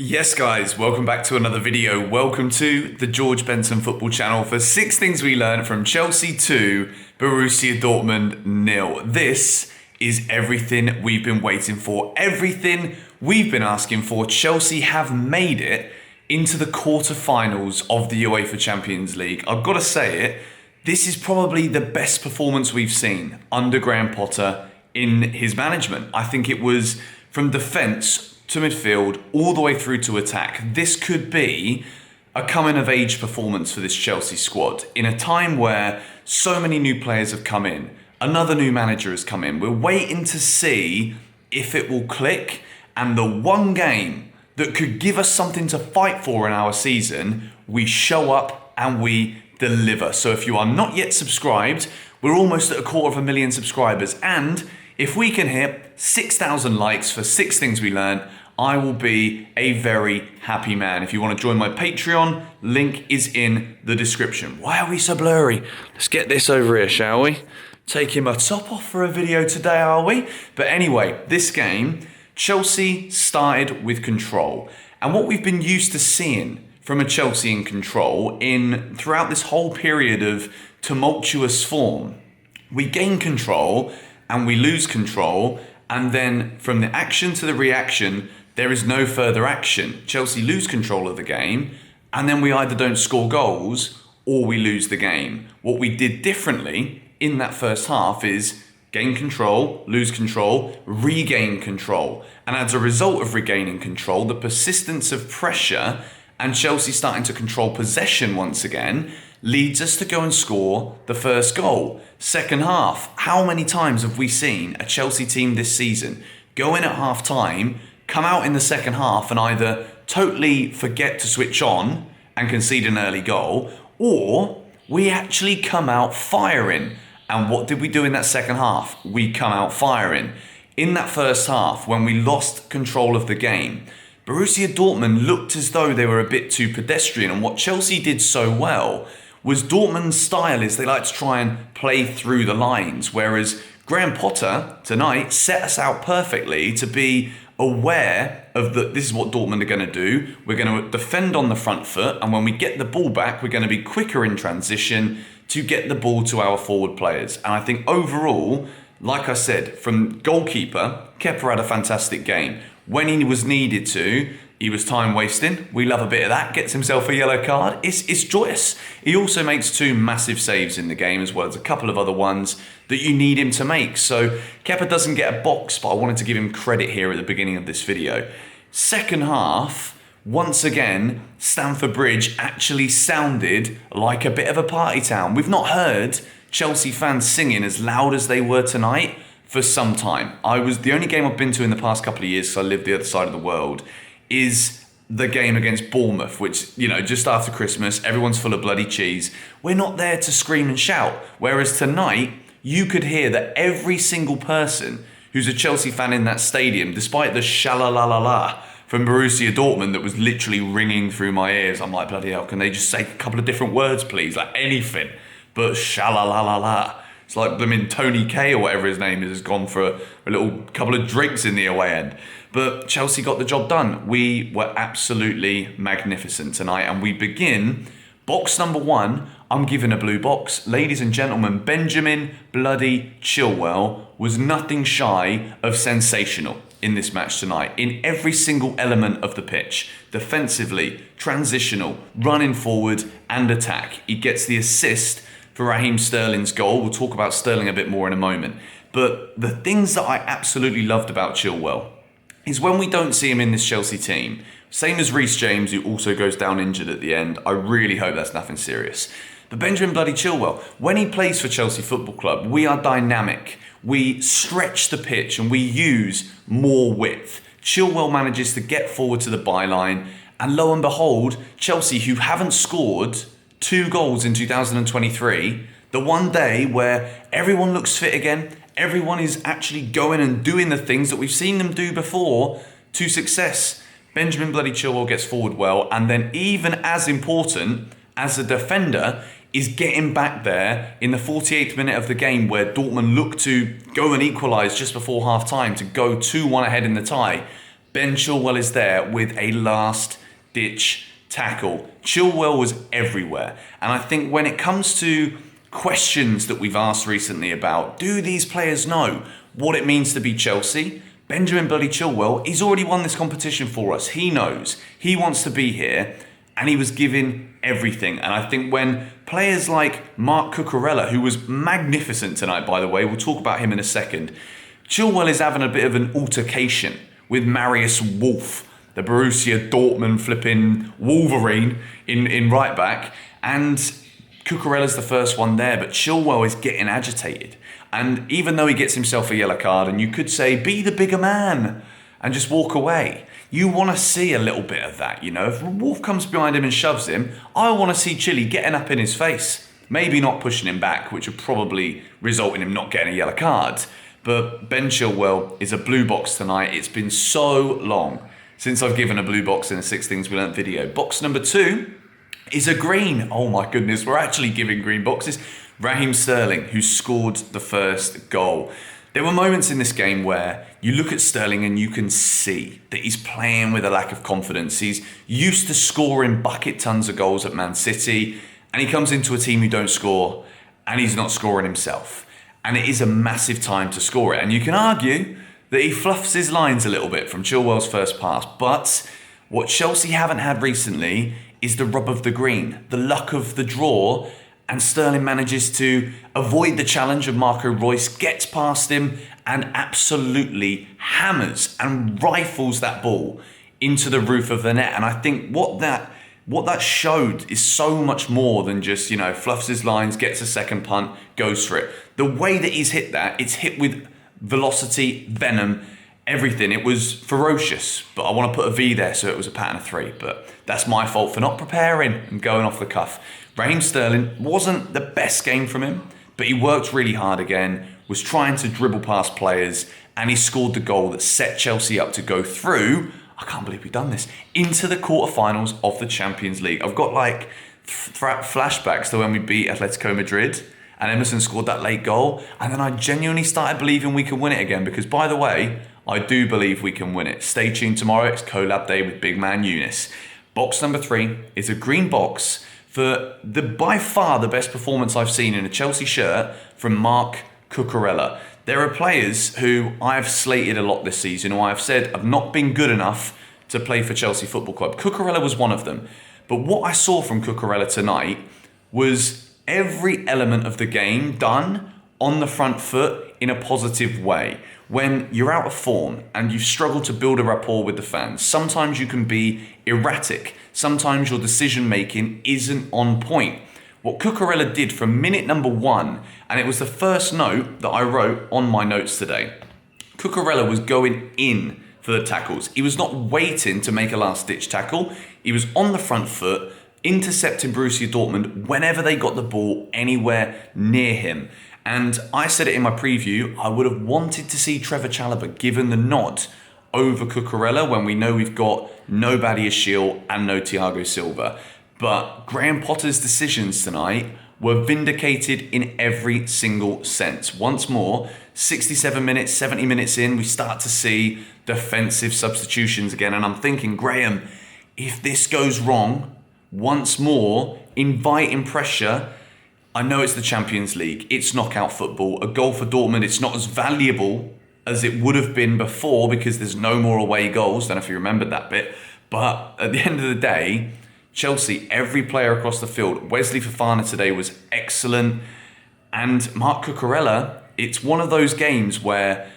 Yes guys, welcome back to another video. Welcome to the George Benson Football Channel for 6 things we learned from Chelsea 2, Borussia Dortmund 0. This is everything we've been waiting for, everything we've been asking for. Chelsea have made it into the quarterfinals of the UEFA Champions League. I've got to say it, this is probably the best performance we've seen under Graham Potter in his management. I think it was from defence to midfield, all the way through to attack. This could be a coming-of-age performance for this Chelsea squad in a time where so many new players have come in. Another new manager has come in. We're waiting to see if it will click, and the one game that could give us something to fight for in our season, we show up and we deliver. So if you are not yet subscribed, we're almost at 250,000 subscribers, and if we can hit 6,000 likes for 6 things we learned, I will be a very happy man. If you want to join my Patreon, link is in the description. Why are we so blurry? Let's get this over here, shall we? Taking my top off for a video today, are we? But anyway, this game, Chelsea started with control. And what we've been used to seeing from a Chelsea in control throughout this whole period of tumultuous form, we gain control and we lose control, and then from the action to the reaction, there is no further action. Chelsea lose control of the game, and then we either don't score goals or we lose the game. What we did differently in that first half is gain control, lose control, regain control. And as a result of regaining control, the persistence of pressure and Chelsea starting to control possession once again leads us to go and score the first goal. Second half, how many times have we seen a Chelsea team this season go in at half time, come out in the second half and either totally forget to switch on and concede an early goal, or we actually come out firing. And what did we do in that second half? We come out firing. In that first half, when we lost control of the game, Borussia Dortmund looked as though they were a bit too pedestrian, and what Chelsea did so well was Dortmund's style is they like to try and play through the lines, whereas Graham Potter tonight set us out perfectly to be aware of that. This is what Dortmund are going to do. We're going to defend on the front foot, and when we get the ball back, we're going to be quicker in transition to get the ball to our forward players. And I think overall, like I said, from goalkeeper, Kepa had a fantastic game. When he was needed to, he was time wasting. We love a bit of that. Gets himself a yellow card. It's joyous. He also makes 2 massive saves in the game, as well as a couple of other ones that you need him to make. So Kepa doesn't get a box, but I wanted to give him credit here at the beginning of this video. Second half, once again, Stamford Bridge actually sounded like a bit of a party town. We've not heard Chelsea fans singing as loud as they were tonight for some time. The only game I've been to in the past couple of years, because I live the other side of the world, is the game against Bournemouth, which, just after Christmas, everyone's full of bloody cheese. We're not there to scream and shout. Whereas tonight, you could hear that every single person who's a Chelsea fan in that stadium, despite the sha-la-la-la-la from Borussia Dortmund that was literally ringing through my ears. I'm like, bloody hell, can they just say a couple of different words, please? Like anything but sha-la-la-la-la. It's like, Tony K or whatever his name is has gone for a little couple of drinks in the away end. But Chelsea got the job done. We were absolutely magnificent tonight. And we begin box number 1. I'm giving a blue box. Ladies and gentlemen, Benjamin bloody Chilwell was nothing shy of sensational in this match tonight. In every single element of the pitch. Defensively, transitional, running forward and attack. He gets the assist for Raheem Sterling's goal. We'll talk about Sterling a bit more in a moment. But the things that I absolutely loved about Chilwell is when we don't see him in this Chelsea team, same as Reece James, who also goes down injured at the end. I really hope that's nothing serious. But Benjamin bloody Chilwell, when he plays for Chelsea Football Club, we are dynamic. We stretch the pitch and we use more width. Chilwell manages to get forward to the byline, and lo and behold, Chelsea, who haven't scored 2 goals in 2023, the one day where everyone looks fit again, everyone is actually going and doing the things that we've seen them do before to success. Benjamin bloody Chilwell gets forward well, and then even as important as a defender is getting back there in the 48th minute of the game where Dortmund look to go and equalise just before half time to go 2-1 ahead in the tie. Ben Chilwell is there with a last-ditch tackle. Chilwell was everywhere. And I think when it comes to questions that we've asked recently about, do these players know what it means to be Chelsea? Benjamin bloody Chilwell, he's already won this competition for us. He knows. He wants to be here. And he was given everything. And I think when players like Marc Cucurella, who was magnificent tonight, by the way, we'll talk about him in a second. Chilwell is having a bit of an altercation with Marius Wolf, the Borussia Dortmund flipping Wolverine in right back. And Cucurella's the first one there, but Chilwell is getting agitated. And even though he gets himself a yellow card, and you could say, be the bigger man and just walk away. You want to see a little bit of that, you know. If Wolf comes behind him and shoves him, I want to see Chile getting up in his face. Maybe not pushing him back, which would probably result in him not getting a yellow card. But Ben Chilwell is a blue box tonight. It's been so long since I've given a blue box in a 6 Things We Learnt video. Box number 2 is a green. Oh my goodness, we're actually giving green boxes. Raheem Sterling, who scored the first goal. There were moments in this game where you look at Sterling and you can see that he's playing with a lack of confidence. He's used to scoring bucket tons of goals at Man City, and he comes into a team who don't score, and he's not scoring himself. And it is a massive time to score it. And you can argue that he fluffs his lines a little bit from Chilwell's first pass. But what Chelsea haven't had recently is the rub of the green, the luck of the draw. And Sterling manages to avoid the challenge of Marco Reus, gets past him and absolutely hammers and rifles that ball into the roof of the net. And I think what that showed is so much more than just, you know, fluffs his lines, gets a second punt, goes for it. The way that he's hit that, it's hit with velocity, venom, everything. It was ferocious, but I want to put a V there so it was a pattern of 3. But that's my fault for not preparing and going off the cuff. Raheem Sterling wasn't the best game from him, but he worked really hard again, was trying to dribble past players, and he scored the goal that set Chelsea up to go through, I can't believe we've done this, into the quarterfinals of the Champions League. I've got like flashbacks to when we beat Atletico Madrid and Emerson scored that late goal, and then I genuinely started believing we could win it again, because by the way, I do believe we can win it. Stay tuned tomorrow, it's collab day with Big Man Eunice. Box number 3 is a green box for the by far the best performance I've seen in a Chelsea shirt from Marc Cucurella. There are players who I've slated a lot this season, who I've said have not been good enough to play for Chelsea Football Club. Cucurella was one of them. But what I saw from Cucurella tonight was every element of the game done on the front foot in a positive way. When you're out of form and you struggle to build a rapport with the fans, sometimes you can be erratic. Sometimes your decision making isn't on point. What Cucurella did from minute number 1, and it was the first note that I wrote on my notes today. Cucurella was going in for the tackles. He was not waiting to make a last-ditch tackle. He was on the front foot, intercepting Borussia Dortmund whenever they got the ball anywhere near him. And I said it in my preview, I would have wanted to see Trevor Chalobah given the nod over Cucurella when we know we've got no Badiashile and no Thiago Silva. But Graham Potter's decisions tonight were vindicated in every single sense. Once more, 67 minutes, 70 minutes in, we start to see defensive substitutions again. And I'm thinking, Graham, if this goes wrong, once more, inviting pressure. I know it's the Champions League, it's knockout football. A goal for Dortmund, it's not as valuable as it would have been before because there's no more away goals. Don't know if you remembered that bit. But at the end of the day, Chelsea, every player across the field, Wesley Fofana today was excellent. And Marc Cucurella, it's one of those games where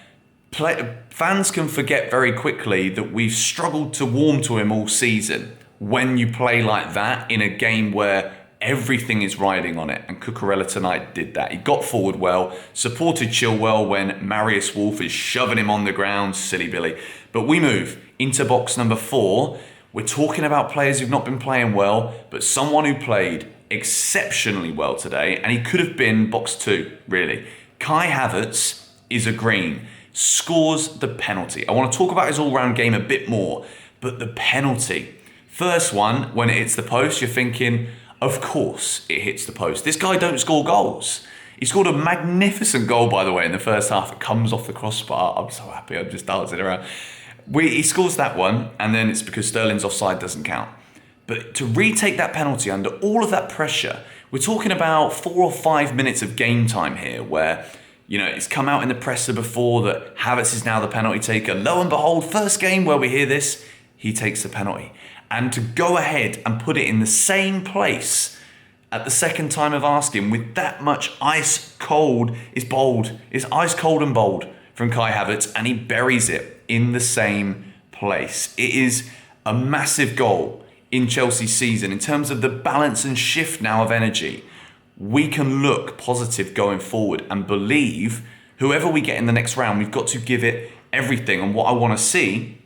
fans can forget very quickly that we've struggled to warm to him all season. When you play like that in a game where everything is riding on it, and Cucurella tonight did that. He got forward well, supported Chilwell when Marius Wolf is shoving him on the ground, silly Billy. But we move into box number 4. We're talking about players who've not been playing well, but someone who played exceptionally well today, and he could have been box 2, really. Kai Havertz is a green, scores the penalty. I want to talk about his all-round game a bit more, but the penalty. First one, when it hits the post, you're thinking, of course it hits the post. This guy don't score goals. He scored a magnificent goal, by the way, in the first half. It comes off the crossbar. I'm so happy. I'm just dancing around. He scores that one, and then it's because Sterling's offside doesn't count. But to retake that penalty under all of that pressure, we're talking about 4 or 5 minutes of game time here where, it's come out in the presser before that Havertz is now the penalty taker. Lo and behold, first game where we hear this, he takes the penalty. And to go ahead and put it in the same place at the second time of asking with that much ice cold is bold. It's ice cold and bold from Kai Havertz, and he buries it in the same place. It is a massive goal in Chelsea's season in terms of the balance and shift now of energy. We can look positive going forward and believe whoever we get in the next round, we've got to give it everything. And what I want to see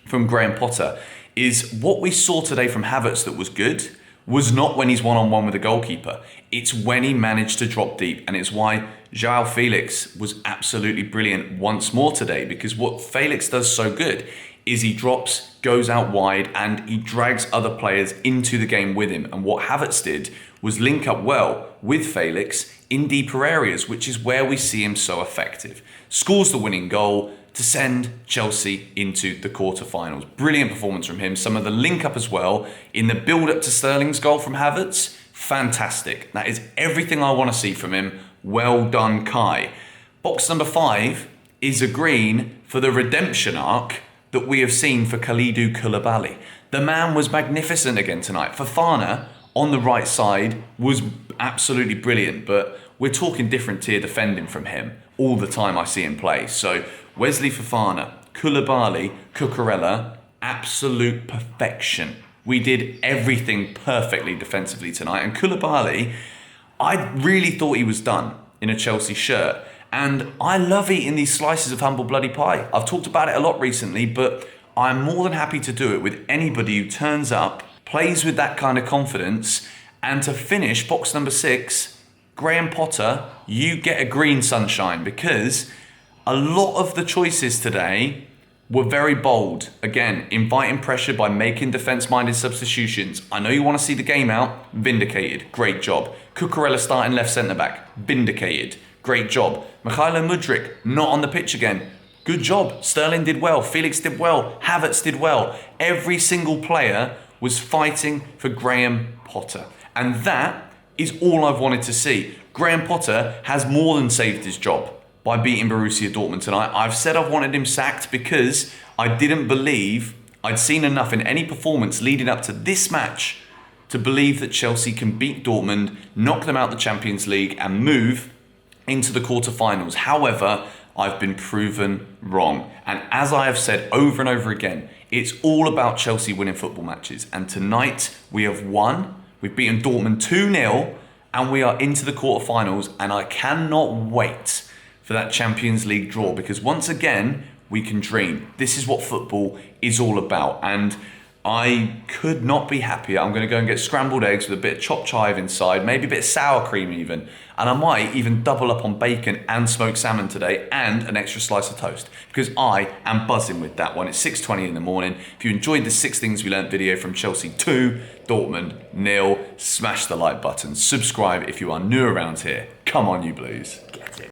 from Graham Potter is what we saw today from Havertz that was good was not when he's one-on-one with the goalkeeper. It's when he managed to drop deep. And it's why João Felix was absolutely brilliant once more today, because what Felix does so good is he drops, goes out wide, and he drags other players into the game with him. And what Havertz did was link up well with Felix in deeper areas, which is where we see him so effective. Scores the winning goal to send Chelsea into the quarterfinals. Brilliant performance from him. Some of the link up as well in the build-up to Sterling's goal from Havertz. Fantastic. That is everything I want to see from him. Well done, Kai. Box number 5 is a green for the redemption arc that we have seen for Kalidou Koulibaly. The man was magnificent again tonight. Fofana on the right side was absolutely brilliant, but we're talking different tier defending from him all the time I see him play. So Wesley Fofana, Koulibaly, Cucurella, absolute perfection. We did everything perfectly defensively tonight. And Koulibaly, I really thought he was done in a Chelsea shirt. And I love eating these slices of humble bloody pie. I've talked about it a lot recently, but I'm more than happy to do it with anybody who turns up, plays with that kind of confidence. And to finish, box number 6, Graham Potter, you get a green sunshine, because a lot of the choices today were very bold. Again, inviting pressure by making defence-minded substitutions. I know you want to see the game out. Vindicated. Great job. Cucurella starting left centre-back. Vindicated. Great job. Mikhailo Mudryk not on the pitch again. Good job. Sterling did well. Felix did well. Havertz did well. Every single player was fighting for Graham Potter. And that is all I've wanted to see. Graham Potter has more than saved his job by beating Borussia Dortmund tonight. I've said I've wanted him sacked because I didn't believe I'd seen enough in any performance leading up to this match to believe that Chelsea can beat Dortmund, knock them out the Champions League, and move into the quarterfinals. However, I've been proven wrong. And as I have said over and over again, it's all about Chelsea winning football matches. And tonight we have won. We've beaten Dortmund 2-0 and we are into the quarterfinals. And I cannot wait for that Champions League draw, because once again, we can dream. This is what football is all about. And I could not be happier. I'm going to go and get scrambled eggs with a bit of chopped chive inside, maybe a bit of sour cream even. And I might even double up on bacon and smoked salmon today and an extra slice of toast, because I am buzzing with that one. It's 6:20 in the morning. If you enjoyed the 6 Things We Learned video from Chelsea 2, Dortmund 0, smash the like button. Subscribe if you are new around here. Come on, you Blues.